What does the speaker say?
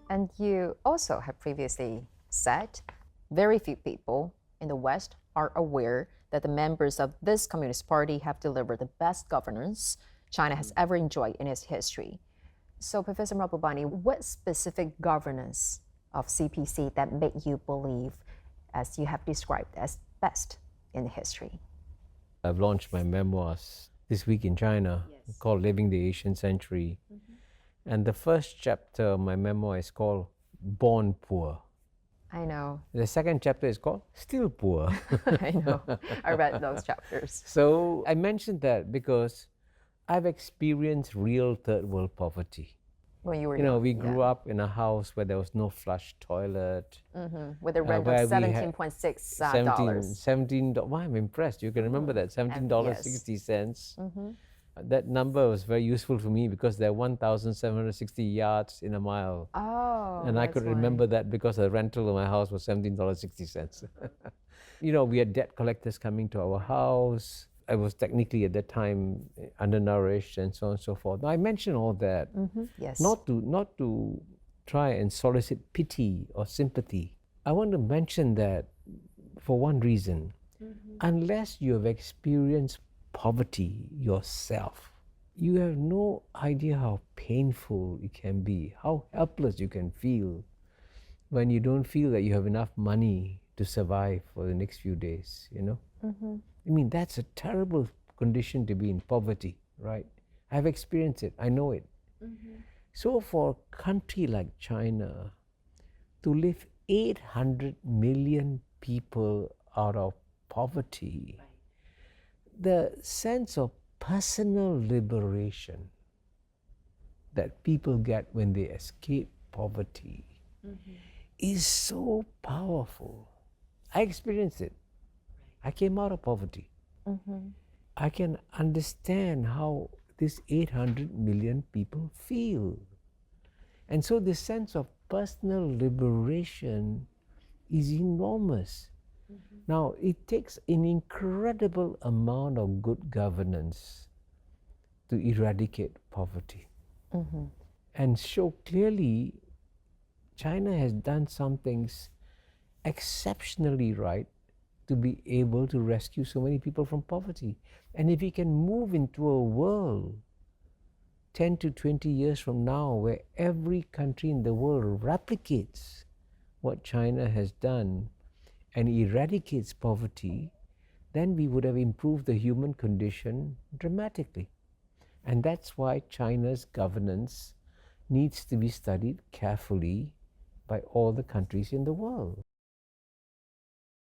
And you also have previously said very few people in the West are aware that the members of this Communist Party have delivered the best governance China has ever enjoyed in its history. So, Professor Mahbubani, what specific governance of CPC that made you believe, as you have described, as best in history? I've launched my memoirs this week in China called Living the Asian Century. And the first chapter of my memoir is called Born Poor. I know. The second chapter is called Still Poor. I know. I read those chapters. So I mentioned that because I've experienced real third world poverty. When you were we grew up in a house where there was no flush toilet. With a rent of $17.6. Wow, I'm impressed. You can remember that, $17.60. That number was very useful for me because there are 1,760 yards in a mile. Oh, and I could remember that because the rental of my house was $17.60. We had debt collectors coming to our house. I was technically at that time undernourished and so on and so forth. Now, I mention all that Yes. not to try and solicit pity or sympathy. I want to mention that for one reason. Unless you have experienced poverty yourself, you have no idea how painful it can be, how helpless you can feel when you don't feel that you have enough money to survive for the next few days, I mean, that's a terrible condition to be in, poverty, right? I've experienced it, I know it. So for a country like China to lift 800 million people out of poverty, the sense of personal liberation that people get when they escape poverty is so powerful. I experienced it. I came out of poverty. I can understand how these 800 million people feel. And so this sense of personal liberation is enormous. Now, it takes an incredible amount of good governance to eradicate poverty. And show clearly China has done some things exceptionally right to be able to rescue so many people from poverty. And if we can move into a world 10 to 20 years from now where every country in the world replicates what China has done and eradicates poverty, then we would have improved the human condition dramatically. And that's why China's governance needs to be studied carefully by all the countries in the world.